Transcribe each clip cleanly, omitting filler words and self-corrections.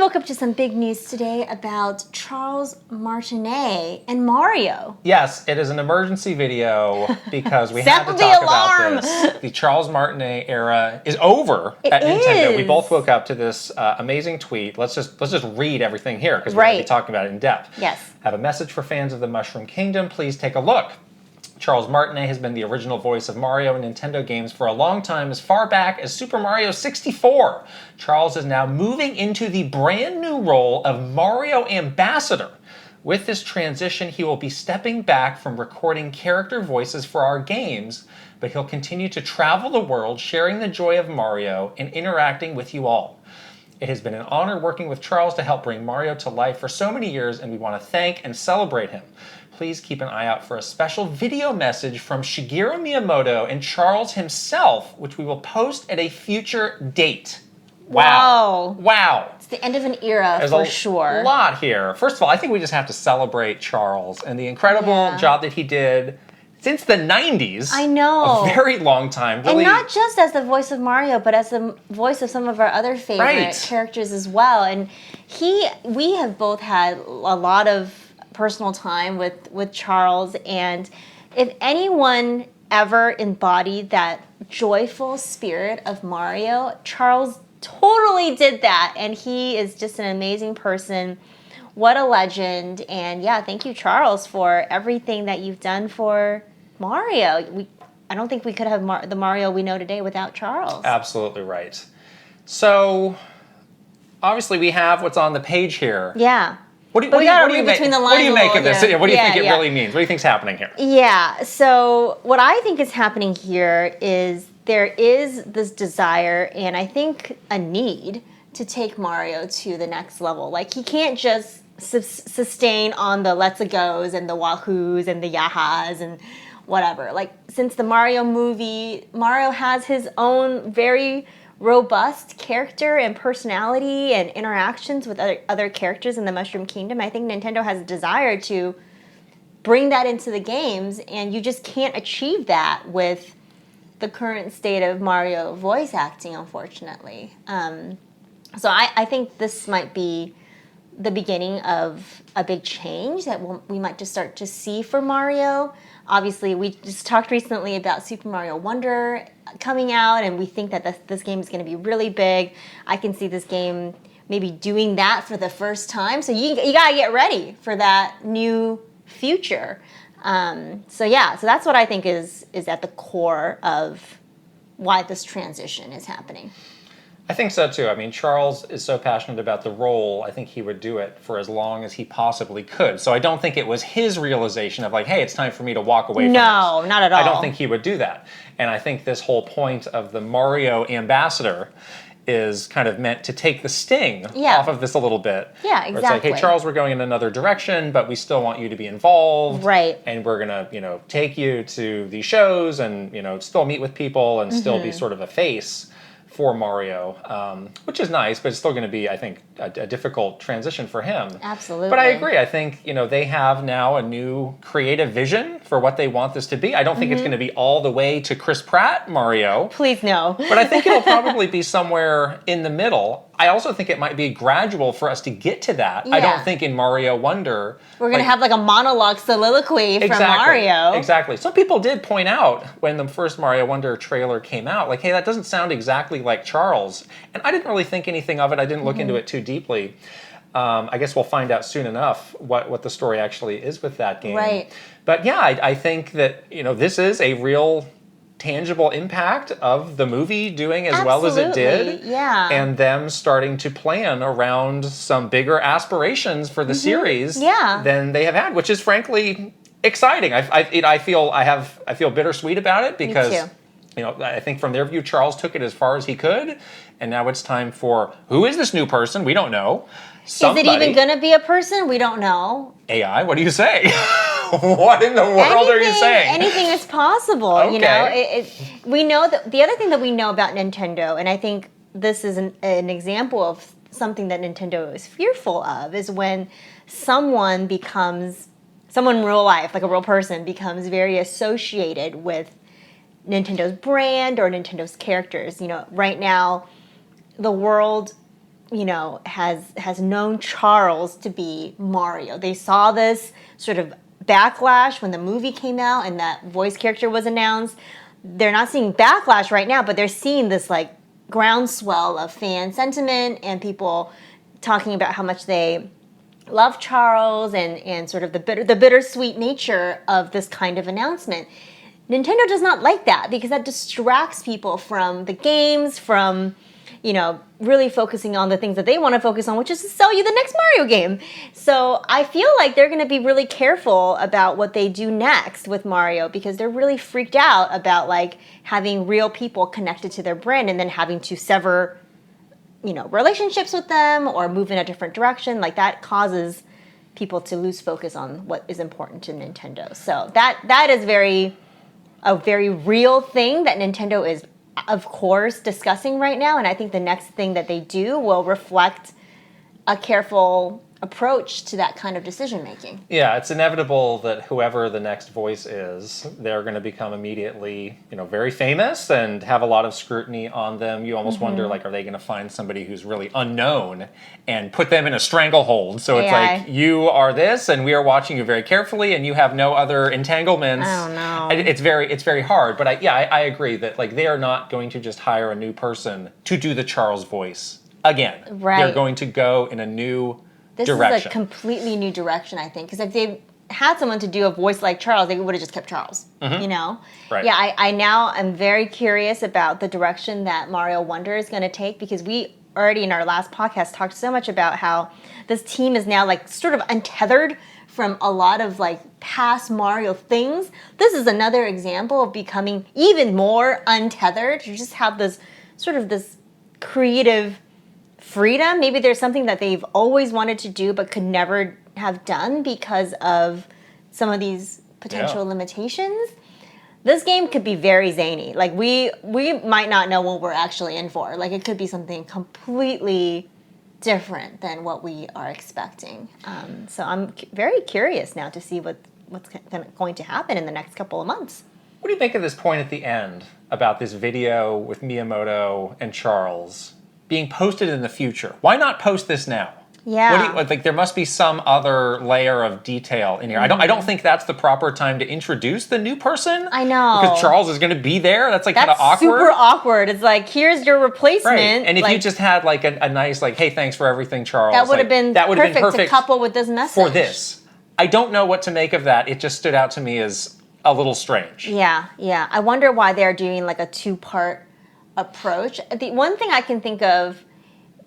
woke up to some big news today about Charles Martinet and Mario. Yes, it is an emergency video because we had to talk about this. The Charles Martinet era is over at Nintendo. We both woke up to this amazing tweet. Let's just read everything here because we're going to be talking about it in depth. Yes. Have a message for fans of the Mushroom Kingdom. Please take a look. Charles Martinet has been the original voice of Mario in Nintendo games for a long time, as far back as Super Mario 64. Charles is now moving into the brand new role of Mario Ambassador. With this transition, he will be stepping back from recording character voices for our games, but he'll continue to travel the world, sharing the joy of Mario and interacting with you all. It has been an honor working with Charles to help bring Mario to life for so many years, and we want to thank and celebrate him. Please keep an eye out for a special video message from Shigeru Miyamoto and Charles himself, which we will post at a future date. Wow. It's the end of an era. There's sure. A lot here. First of all, I think we just have to celebrate Charles and the incredible job that he did since the 90s. I know. A very long time. Really. And not just as the voice of Mario, but as the voice of some of our other favorite characters as well. And we have both had a lot of personal time with Charles, and if anyone ever embodied that joyful spirit of Mario, Charles totally did that, and he is just an amazing person. What a legend. And yeah, thank you, Charles, for everything that you've done for Mario. I don't think we could have the Mario we know today without Charles. Absolutely right. So obviously we have what's on the page here. Yeah. What do you make of this? What do you think it really means? What do you think's happening here? Yeah, so what I think is happening here is there is this desire and I think a need to take Mario to the next level. Like, he can't just sustain on the let's-a goes and the wahoos and the yahas and whatever. Like, since the Mario movie, Mario has his own very robust character and personality and interactions with other characters in the Mushroom Kingdom. I think Nintendo has a desire to bring that into the games, and you just can't achieve that with the current state of Mario voice acting, unfortunately. So I think this might be the beginning of a big change that we might just start to see for Mario. Obviously, we just talked recently about Super Mario Wonder coming out, and we think that this game is going to be really big. I can see this game maybe doing that for the first time. So you got to get ready for that new future. So that's what I think is at the core of why this transition is happening. I think so too. I mean, Charles is so passionate about the role, I think he would do it for as long as he possibly could. So I don't think it was his realization of like, hey, it's time for me to walk away from this. No, not at all. I don't think he would do that. And I think this whole point of the Mario ambassador is kind of meant to take the sting off of this a little bit. Yeah, exactly. It's like, hey, Charles, we're going in another direction, but we still want you to be involved. Right. And we're going to, take you to these shows and, still meet with people and still be sort of a face for Mario, which is nice, but it's still going to be, I think, a difficult transition for him. Absolutely. But I agree. I think, they have now a new creative vision for what they want this to be. I don't think it's going to be all the way to Chris Pratt Mario. Please, no. But I think it'll probably be somewhere in the middle. I also think it might be gradual for us to get to that. Yeah. I don't think in Mario Wonder we're going to have like a monologue soliloquy from Mario. Exactly. Some people did point out when the first Mario Wonder trailer came out, like, hey, that doesn't sound exactly like Charles. And I didn't really think anything of it. I didn't look into it too deeply. I guess we'll find out soon enough what the story actually is with that game. Right. But yeah, I think that, this is a real tangible impact of the movie doing as well as it did, and them starting to plan around some bigger aspirations for the series than they have had, which is frankly exciting. I feel bittersweet about it because I think from their view, Charles took it as far as he could, and now it's time for who is this new person? We don't know. Somebody. Is it even going to be a person? We don't know. AI? What do you say? What in the world are you saying? Anything is possible. Okay. We know that the other thing that we know about Nintendo, and I think this is an example of something that Nintendo is fearful of, is when someone in real life, like a real person, becomes very associated with Nintendo's brand or Nintendo's characters. Right now, the world has known Charles to be Mario. They saw this sort of backlash when the movie came out and that voice character was announced. They're not seeing backlash right now, but they're seeing this like groundswell of fan sentiment and people talking about how much they love Charles and sort of the bittersweet nature of this kind of announcement. Nintendo does not like that because that distracts people from the games, from really focusing on the things that they want to focus on, which is to sell you the next Mario game. So I feel like they're going to be really careful about what they do next with Mario because they're really freaked out about like having real people connected to their brand and then having to sever, relationships with them or move in a different direction. Like that causes people to lose focus on what is important to Nintendo. So that is a very real thing that Nintendo is, of course, discussing right now, and I think the next thing that they do will reflect a careful approach to that kind of decision making. Yeah, it's inevitable that whoever the next voice is, they're going to become immediately, very famous and have a lot of scrutiny on them. You almost wonder, like, are they going to find somebody who's really unknown and put them in a stranglehold? So it's AI. like, you are this, and we are watching you very carefully, and you have no other entanglements. I don't know. It's very hard, but I agree that like they are not going to just hire a new person to do the Charles voice again. Right. They're going to go in a new direction. This is a completely new direction, I think, because if they had someone to do a voice like Charles, they would have just kept Charles, Right. Yeah, I now am very curious about the direction that Mario Wonder is going to take because we already in our last podcast talked so much about how this team is now like sort of untethered from a lot of like past Mario things. This is another example of becoming even more untethered. You just have this sort of this creative freedom. Maybe there's something that they've always wanted to do but could never have done because of some of these potential limitations. This game could be very zany. Like we might not know what we're actually in for. Like it could be something completely different than what we are expecting. So I'm very curious now to see what's going to happen in the next couple of months. What do you think of this point at the end about this video with Miyamoto and Charles being posted in the future? Why not post this now? Yeah. Like there must be some other layer of detail in here. I don't think that's the proper time to introduce the new person. I know. Because Charles is going to be there. That's like kind of awkward. Super awkward. It's like, here's your replacement. Right. And if like, you just had like a nice like, hey, thanks for everything, Charles. that would have been perfect to perfect couple with this message. for this. I don't know what to make of that. It just stood out to me as a little strange. Yeah. I wonder why they're doing like a two-part approach. The one thing I can think of,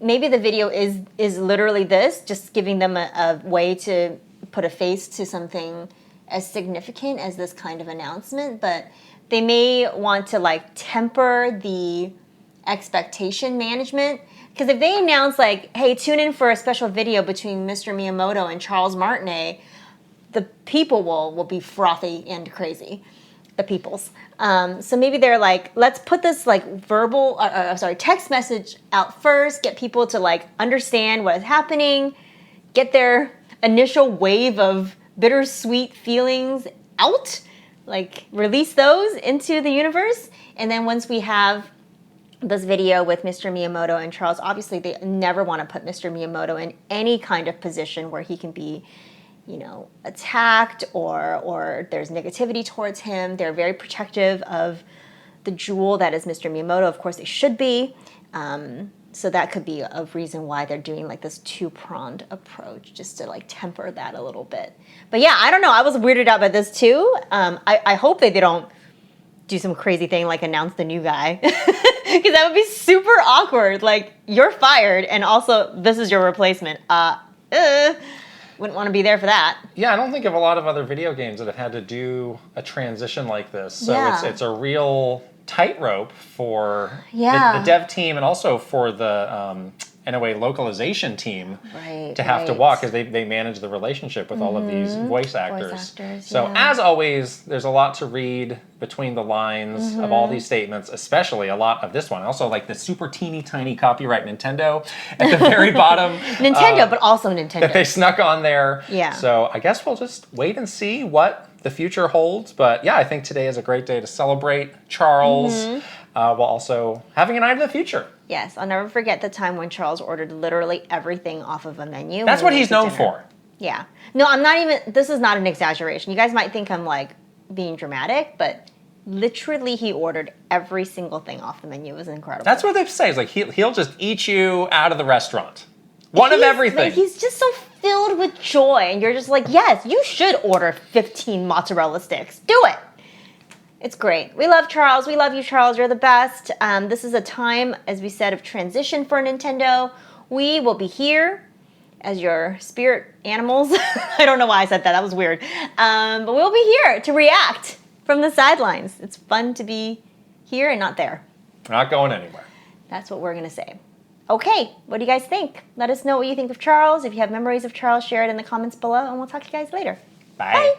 maybe the video is literally this, just giving them a way to put a face to something as significant as this kind of announcement, but they may want to like temper the expectation management. Because if they announce like, hey, tune in for a special video between Mr. Miyamoto and Charles Martinet, the people will be frothy and crazy. The peoples. So maybe they're like, let's put this like text message out first, get people to like understand what is happening, get their initial wave of bittersweet feelings out, like release those into the universe. And then once we have this video with Mr. Miyamoto and Charles, obviously they never want to put Mr. Miyamoto in any kind of position where he can be attacked or there's negativity towards him. They're very protective of the jewel that is Mr. Miyamoto. Of course, they should be. So that could be a reason why they're doing like this two-pronged approach, just to like temper that a little bit. But yeah, I don't know. I was weirded out by this too. I hope they don't do some crazy thing like announce the new guy. Because that would be super awkward. Like, you're fired, and also this is your replacement. Wouldn't want to be there for that. Yeah, I don't think of a lot of other video games that have had to do a transition like this. So it's a real tightrope for the dev team and also for the NOA localization team to have to walk as they manage the relationship with all of these voice actors. So as always, there's a lot to read between the lines of all these statements, especially a lot of this one. Also, like the super teeny tiny copyright Nintendo at the very bottom. Nintendo, but also Nintendo. That they snuck on there. Yeah. So I guess we'll just wait and see what the future holds. But yeah, I think today is a great day to celebrate Charles while also having an eye to the future. Yes, I'll never forget the time when Charles ordered literally everything off of a menu. That's when what we he's went to known dinner. for. Yeah. No, I'm not even, this is not an exaggeration. You guys might think I'm like being dramatic, but literally he ordered every single thing off the menu. It was incredible. That's what they say. It's like he'll just eat you out of the restaurant. One of everything. Like, he's just so filled with joy, and you're just like, yes, you should order 15 mozzarella sticks. Do it. It's great. We love Charles. We love you, Charles. You're the best. This is a time, as we said, of transition for Nintendo. We will be here as your spirit animals. I don't know why I said that. That was weird. But we'll be here to react from the sidelines. It's fun to be here and not there. We're not going anywhere. That's what we're going to say. Okay, what do you guys think? Let us know what you think of Charles. If you have memories of Charles, share it in the comments below, and we'll talk to you guys later. Bye. Bye.